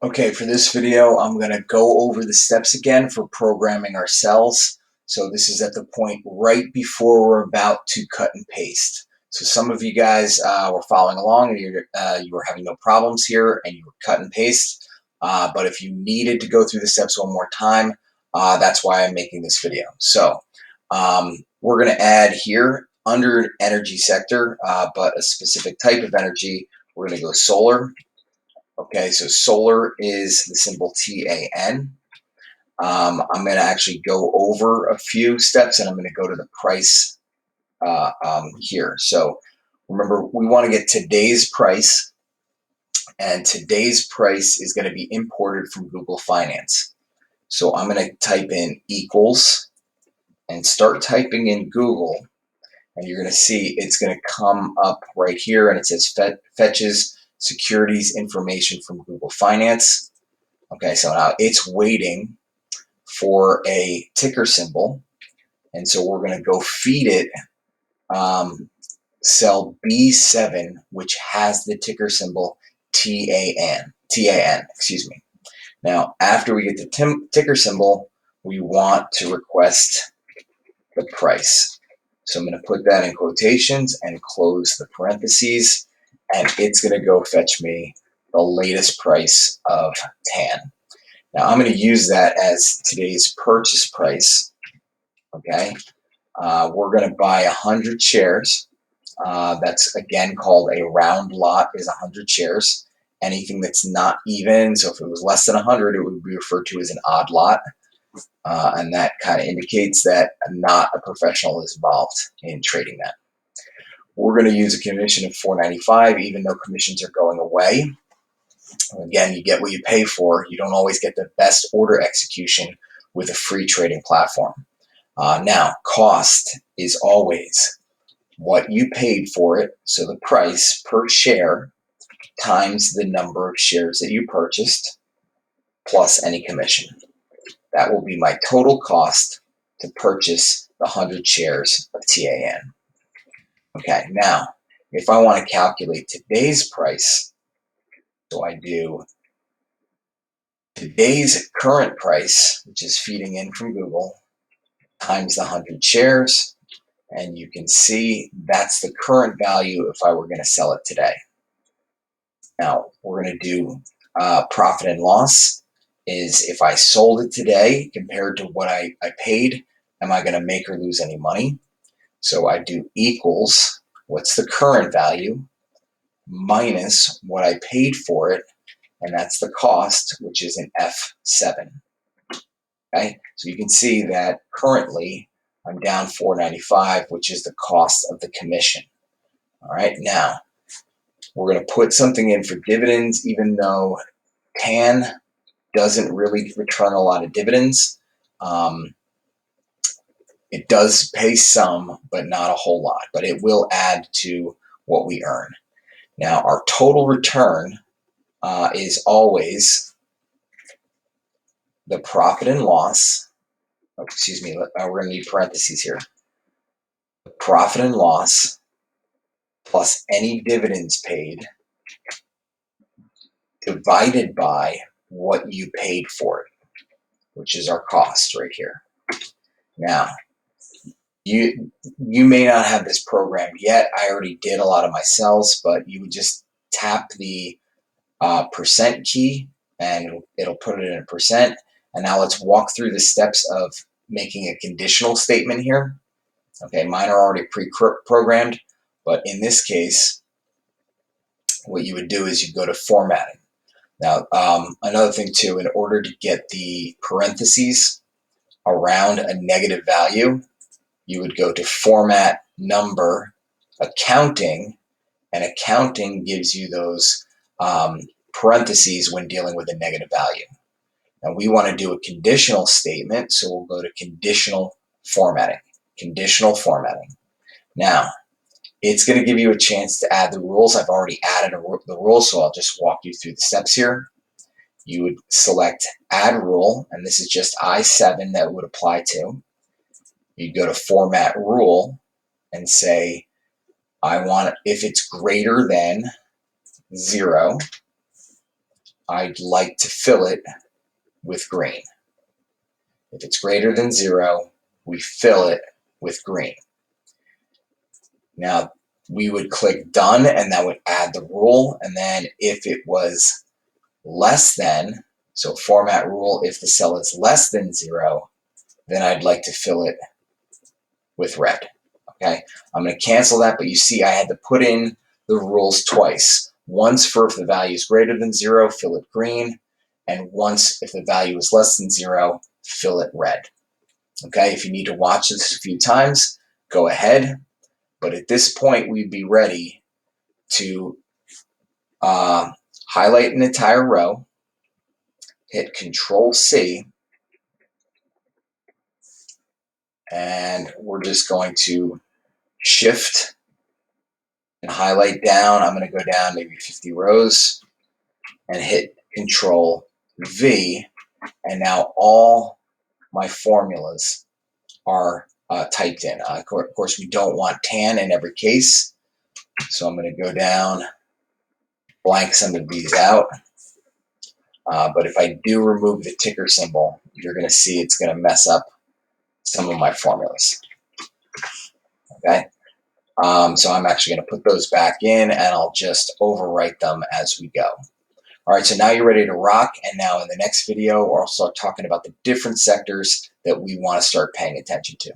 Okay, for this video, I'm going to go over the steps again for programming our cells. So this is at the point right before we're about to cut and paste. So some of you guys were following along and you were having no problems here and you were cut and paste. But if you needed to go through the steps one more time, that's why I'm making this video. So we're going to add here under energy sector, but a specific type of energy, we're going to go solar. Okay, so solar is the symbol TAN. I'm going to actually go over a few steps and I'm going to go to the price here. So remember, we want to get today's price, and today's price is going to be imported from Google Finance. So I'm going to type in equals and start typing in Google, and you're going to see it's going to come up right here and it says fetches securities information from Google Finance. Okay, so now it's waiting for a ticker symbol, and so we're going to go feed it cell B7, which has the ticker symbol TAN. Excuse me. Now, after we get the ticker symbol, we want to request the price. So I'm going to put that in quotations and close the parentheses, and it's going to go fetch me the latest price of TAN. Now I'm going to use that as today's purchase price. Okay, we're going to buy 100 shares. That's again called a round lot, is 100 shares. Anything that's not even, so if it was less than 100, it would be referred to as an odd lot. And that kind of indicates that not a professional is involved in trading that. We're going to use a commission of $4.95, even though commissions are going away. Again, you get what you pay for. You don't always get the best order execution with a free trading platform. Now, cost is always what you paid for it, so the price per share times the number of shares that you purchased plus any commission. That will be my total cost to purchase the 100 shares of TAN. Okay, now, if I want to calculate today's price, so I do today's current price, which is feeding in from Google, times the 100 shares, and you can see that's the current value if I were going to sell it today. Now, we're going to do profit and loss, is if I sold it today compared to what I paid, am I going to make or lose any money? So I do equals, what's the current value, minus what I paid for it, and that's the cost, which is an F7. Okay, so you can see that currently I'm down $4.95, which is the cost of the commission. All right, now we're going to put something in for dividends, even though TAN doesn't really return a lot of dividends. It does pay some, but not a whole lot, but it will add to what we earn. Now, our total return is always the profit and loss. Oh, excuse me, we're going to need parentheses here. The profit and loss plus any dividends paid divided by what you paid for it, which is our cost right here. Now, you may not have this programmed yet. I already did a lot of my cells, but you would just tap the percent key and it'll put it in a percent. And now let's walk through the steps of making a conditional statement here. Okay, mine are already pre-programmed, but in this case, what you would do is you go to formatting. Now, another thing too, in order to get the parentheses around a negative value, you would go to format number accounting, and accounting gives you those parentheses when dealing with a negative value. Now we want to do a conditional statement, so we'll go to conditional formatting. Conditional formatting. Now, it's going to give you a chance to add the rules. I've already added the rules, so I'll just walk you through the steps here. You would select add rule, and this is just I7 that would apply to. You'd go to format rule and say, I want, if it's greater than 0, I'd like to fill it with green. If it's greater than 0, we fill it with green. Now, we would click done, and that would add the rule. And then if it was less than, so format rule, if the cell is less than 0, then I'd like to fill it with red. Okay, I'm going to cancel that, but you see I had to put in the rules twice. Once for if the value is greater than 0, fill it green, and once if the value is less than 0, fill it red. Okay, if you need to watch this a few times, go ahead. But at this point, we'd be ready to highlight an entire row, hit Control-C, and we're just going to shift and highlight down. I'm going to go down maybe 50 rows and hit Control-V, and now all my formulas are typed in. Of course, we don't want tan in every case, so I'm going to go down, blank some of these out. But if I do remove the ticker symbol, you're going to see it's going to mess up some of my formulas. Okay, so I'm actually going to put those back in, and I'll just overwrite them as we go. All right, so now you're ready to rock, and now in the next video, I'll start talking about the different sectors that we want to start paying attention to.